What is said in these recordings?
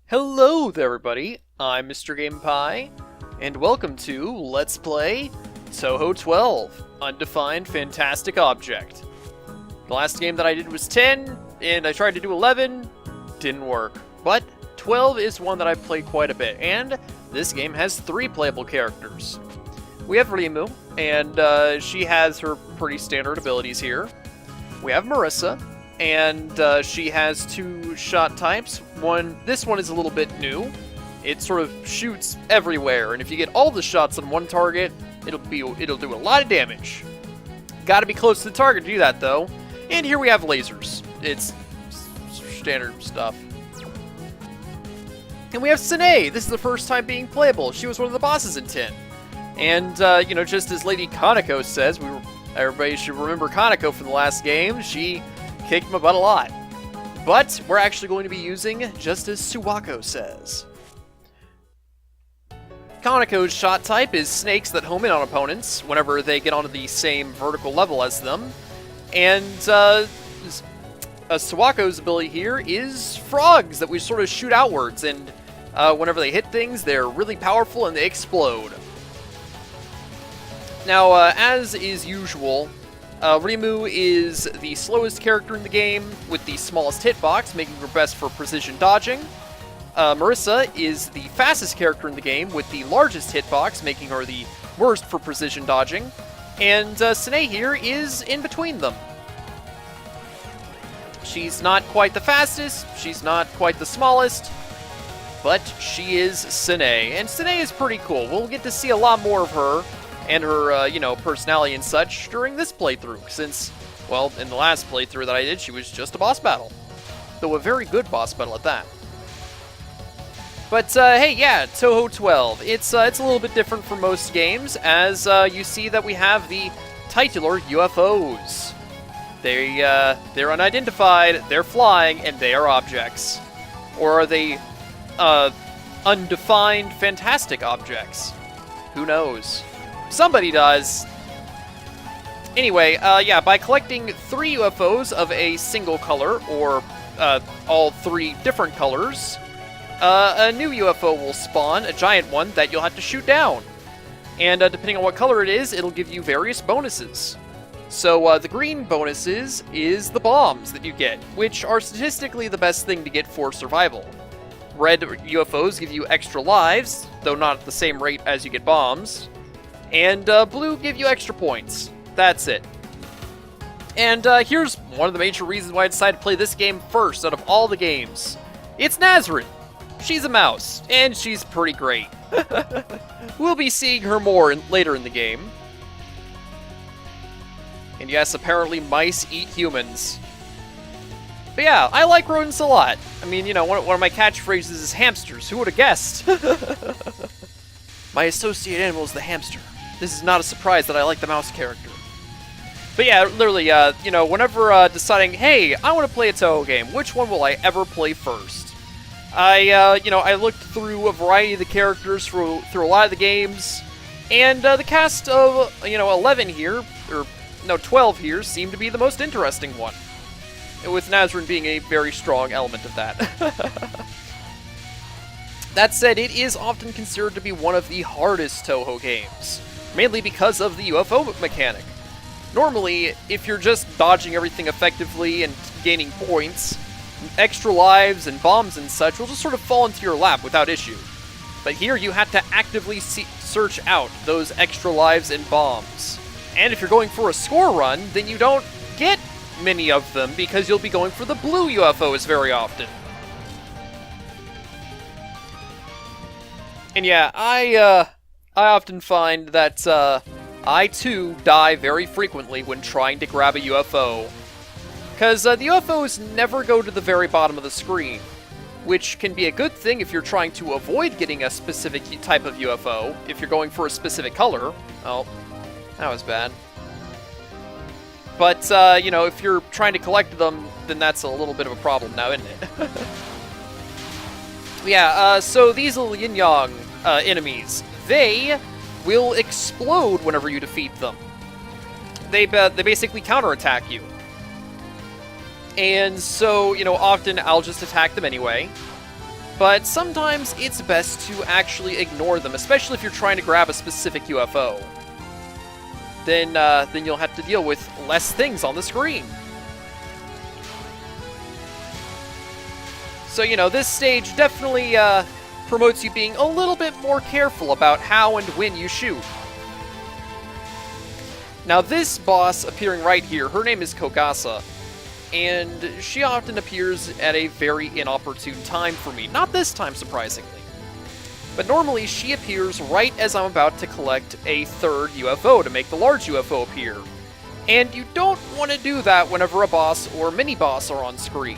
Hello there, everybody. I'm mrgameandpie, and welcome to Let's Play Touhou 12, Undefined Fantastic Object. The last game that I did was 10, and I tried to do 11, didn't work. But 12 is one that I've played quite a bit, and this game has 3 playable characters. We have Rimu, and she has her pretty standard abilities here. We have Marissa, and she has 2 shot types. This one is a little bit new. It sort of shoots everywhere, and if you get all the shots on one target, it'll do a lot of damage. Got to be close to the target to do that, though. And here we have lasers. It's standard stuff. And we have Sine. This is the first time being playable. She was one of the bosses in 10. And you know, just as Lady Kaneko says, everybody should remember Kaneko from the last game. She kicked my butt a lot. But we're actually going to be using just as Suwako says. Kaneko's shot type is snakes that home in on opponents whenever they get onto the same vertical level as them. And Suwako's ability here is frogs that we sort of shoot outwards, and whenever they hit things, they're really powerful and they explode. Now, as is usual, Rimu is the slowest character in the game with the smallest hitbox, making her best for precision dodging. Marissa is the fastest character in the game with the largest hitbox, making her the worst for precision dodging. And Sine here is in between them. She's not quite the fastest, she's not quite the smallest, but she is Sine. And Sine is pretty cool. We'll get to see a lot more of her and her, you know, personality and such during this playthrough, since, well, in the last playthrough that I did, she was just a boss battle. Though a very good boss battle at that. But, hey, yeah, Touhou 12. It's a little bit different from most games, as you see that we have the titular UFOs. They're unidentified, they're flying, and they are objects. Or are they, undefined fantastic objects? Who knows? Somebody does. Anyway, yeah, by collecting 3 UFOs of a single color, or all 3 different colors, a new UFO will spawn, a giant one that you'll have to shoot down. And depending on what color it is, it'll give you various bonuses. So the green bonuses is the bombs that you get, which are statistically the best thing to get for survival. Red UFOs give you extra lives, though not at the same rate as you get bombs. And blue give you extra points. That's it. And here's one of the major reasons why I decided to play this game first out of all the games. It's Nazareth. She's a mouse, and she's pretty great. We'll be seeing her more later in the game. And yes, apparently mice eat humans. But yeah, I like rodents a lot. I mean, you know, one of my catchphrases is hamsters. Who would have guessed? My associate animal is the hamster. This is not a surprise that I like the mouse character. But yeah, literally, you know, whenever deciding, hey, I want to play a Touhou game, which one will I ever play first? You know, I looked through a variety of the characters through a lot of the games, and the cast of, you know, 11 here, or no, 12 here, seemed to be the most interesting one. With Nazareth being a very strong element of that. That said, it is often considered to be one of the hardest Touhou games, mainly because of the UFO mechanic. Normally, if you're just dodging everything effectively and gaining points, extra lives and bombs and such will just sort of fall into your lap without issue. But here you have to actively search out those extra lives and bombs. And if you're going for a score run, then you don't get many of them because you'll be going for the blue UFOs very often. And yeah, I often find that I too die very frequently when trying to grab a UFO. Because the UFOs never go to the very bottom of the screen, which can be a good thing if you're trying to avoid getting a specific type of UFO, if you're going for a specific color. Oh, that was bad. But, you know, if you're trying to collect them, then that's a little bit of a problem now, isn't it? Yeah, so these little yin-yang enemies, they will explode whenever you defeat them. They basically counterattack you. And so, you know, often I'll just attack them anyway. but sometimes it's best to actually ignore them, especially if you're trying to grab a specific UFO. Then you'll have to deal with less things on the screen. So, you know, this stage definitely promotes you being a little bit more careful about how and when you shoot. Now, this boss appearing right here, her name is Kogasa, and she often appears at a very inopportune time for me. Not this time, surprisingly. But normally, she appears right as I'm about to collect a third UFO to make the large UFO appear. And you don't want to do that whenever a boss or mini-boss are on screen.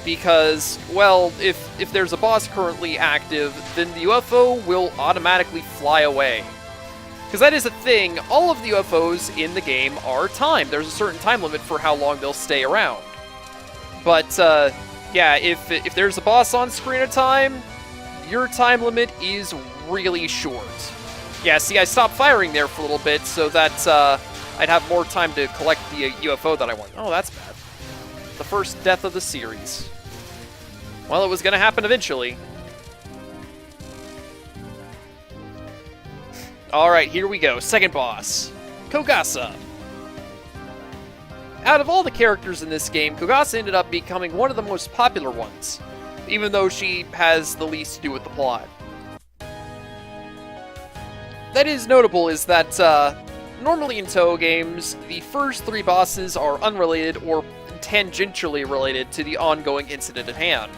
Because, well, if there's a boss currently active, then the UFO will automatically fly away. Because that is a thing, all of the UFOs in the game are timed. There's a certain time limit for how long they'll stay around. But, yeah, if there's a boss on screen at a time, your time limit is really short. Yeah, see, I stopped firing there for a little bit so that I'd have more time to collect the UFO that I want. Oh, that's bad. The first death of the series. Well, it was going to happen eventually. Alright, here we go. Second boss. Kogasa. Out of all the characters in this game, Kogasa ended up becoming one of the most popular ones, even though she has the least to do with the plot. That is notable is that, normally in Touhou games, the first three bosses are unrelated or tangentially related to the ongoing incident at hand.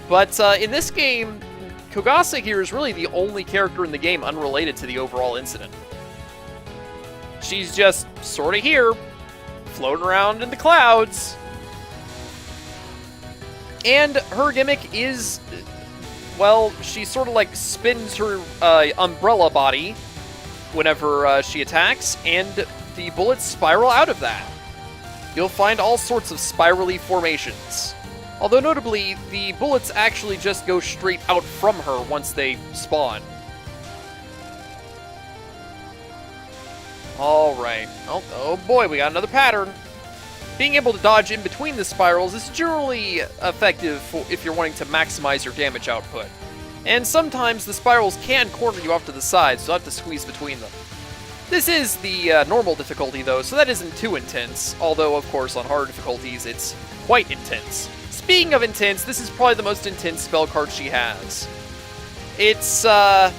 But in this game, Kogasa here is really the only character in the game unrelated to the overall incident. She's just sorta here, floating around in the clouds. And her gimmick is, well, she sort of like spins her umbrella body whenever she attacks, and the bullets spiral out of that. You'll find all sorts of spirally formations. Although notably, the bullets actually just go straight out from her once they spawn. Alright. Oh boy, we got another pattern. Being able to dodge in between the spirals is generally effective if you're wanting to maximize your damage output. And sometimes the spirals can corner you off to the side, so you'll have to squeeze between them. This is the normal difficulty though, so that isn't too intense, although of course on hard difficulties it's quite intense. Speaking of intense, this is probably the most intense spell card she has. It's, yeah,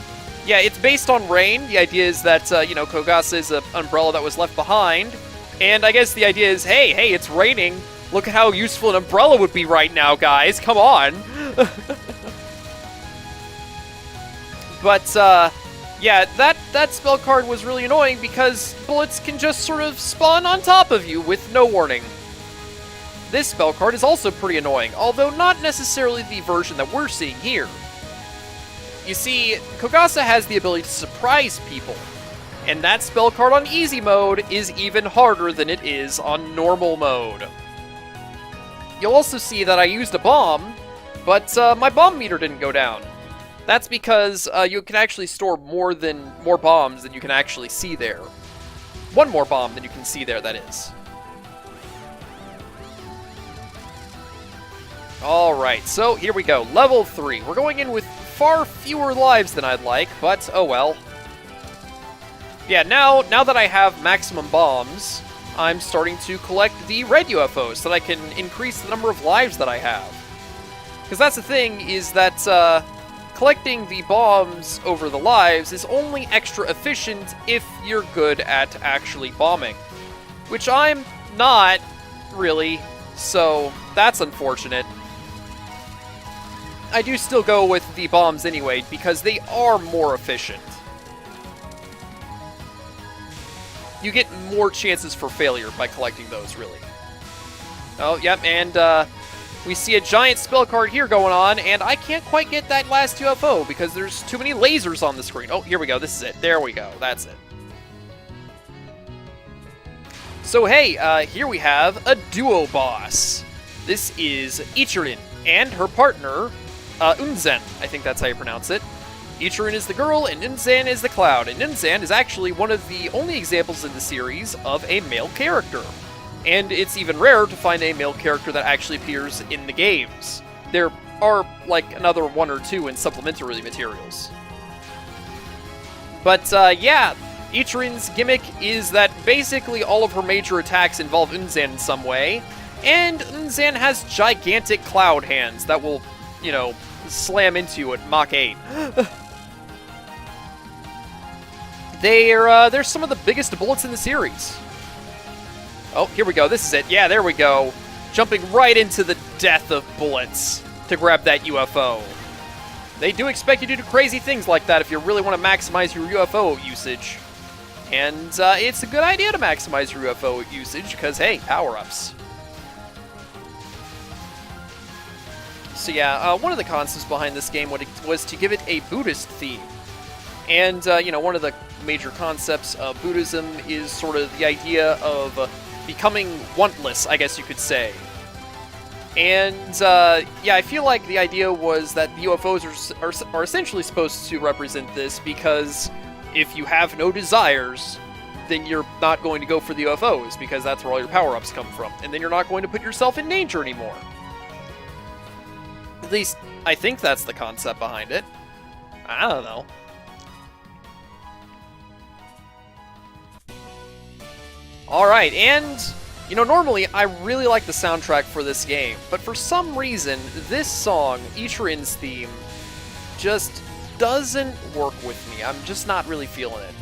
it's based on rain. The idea is that, you know, Kogasa is an umbrella that was left behind. And I guess the idea is, hey, it's raining. Look at how useful an umbrella would be right now, guys. Come on. But, yeah, that spell card was really annoying because bullets can just sort of spawn on top of you with no warning. This spell card is also pretty annoying, although not necessarily the version that we're seeing here. You see, Kogasa has the ability to surprise people, and that spell card on easy mode is even harder than it is on normal mode. You'll also see that I used a bomb, but my bomb meter didn't go down. That's because you can actually store more bombs than you can actually see there. One more bomb than you can see there, that is. Alright, so here we go. Level 3. We're going in with far fewer lives than I'd like, but oh well. Yeah, now that I have maximum bombs, I'm starting to collect the red UFOs so that I can increase the number of lives that I have. Because that's the thing, is that collecting the bombs over the lives is only extra efficient if you're good at actually bombing. Which I'm not, really, so that's unfortunate. I do still go with the bombs anyway, because they are more efficient. You get more chances for failure by collecting those, really. Oh, yep, and we see a giant spell card here going on, and I can't quite get that last UFO because there's too many lasers on the screen. Oh, here we go, this is it. There we go, that's it. So hey, here we have a duo boss. This is Ichirin and her partner, Unzen, I think that's how you pronounce it. Ichirin is the girl, and Unzen is the cloud, and Unzen is actually one of the only examples in the series of a male character. And it's even rarer to find a male character that actually appears in the games. They're are like another 1 or 2 in supplementary materials. But yeah, Ichirin's gimmick is that basically all of her major attacks involve Unzan in some way, and Unzan has gigantic cloud hands that will, you know, slam into you at Mach 8. They're some of the biggest bullets in the series. Oh, here we go. This is it. Yeah, there we go. Jumping right into the death of bullets to grab that UFO. They do expect you to do crazy things like that if you really want to maximize your UFO usage. And it's a good idea to maximize your UFO usage because, hey, power-ups. So yeah, one of the concepts behind this game was to give it a Buddhist theme. And, you know, one of the major concepts of Buddhism is sort of the idea of becoming wantless, I guess you could say. And, yeah, I feel like the idea was that the UFOs are essentially supposed to represent this because if you have no desires, then you're not going to go for the UFOs because that's where all your power-ups come from. And then you're not going to put yourself in danger anymore. At least, I think that's the concept behind it. I don't know. Alright, and, you know, normally I really like the soundtrack for this game, but for some reason, this song, Ichirin's theme, just doesn't work with me. I'm just not really feeling it.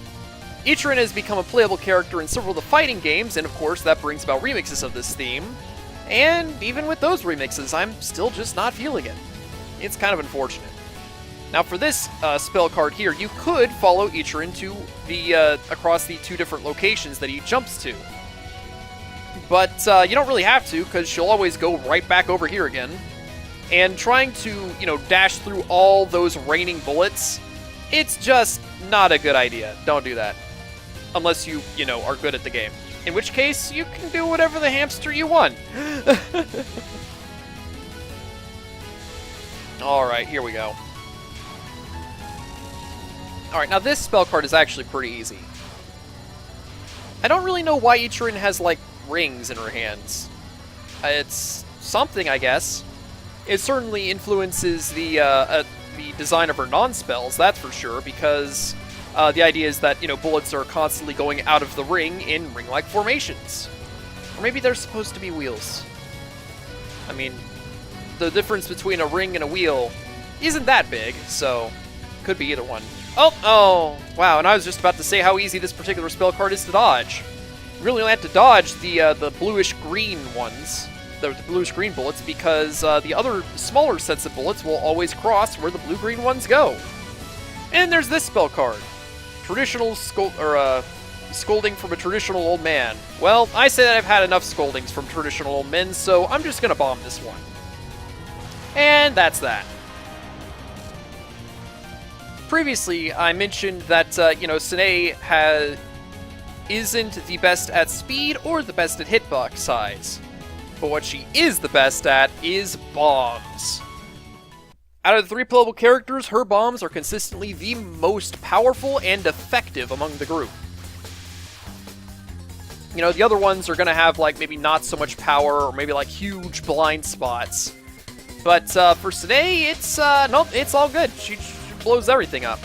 Ichirin has become a playable character in several of the fighting games, and of course that brings about remixes of this theme, and even with those remixes, I'm still just not feeling it. It's kind of unfortunate. Now for this spell card here, you could follow Ichirin to the across the 2 different locations that he jumps to. But you don't really have to, because she'll always go right back over here again. And trying to, you know, dash through all those raining bullets, it's just not a good idea. Don't do that. Unless you know, are good at the game. In which case, you can do whatever the hamster you want. Alright, here we go. Alright, now this spell card is actually pretty easy. I don't really know why Ichirin has, like, rings in her hands. It's something, I guess. It certainly influences the design of her non-spells, that's for sure, because the idea is that, you know, bullets are constantly going out of the ring in ring-like formations. Or maybe they're supposed to be wheels. I mean, the difference between a ring and a wheel isn't that big, so could be either one. Oh, wow, and I was just about to say how easy this particular spell card is to dodge. You really only have to dodge the bluish-green ones, the bluish-green bullets, because the other smaller sets of bullets will always cross where the blue-green ones go. And there's this spell card. Traditional scolding from a traditional old man. Well, I say that I've had enough scoldings from traditional old men, so I'm just gonna bomb this one. And that's that. Previously, I mentioned that, you know, Sine isn't the best at speed or the best at hitbox size. But what she is the best at is bombs. Out of the 3 playable characters, her bombs are consistently the most powerful and effective among the group. You know, the other ones are gonna have, like, maybe not so much power, or maybe, like, huge blind spots. But, for Sine, it's, nope, it's all good. She blows everything up.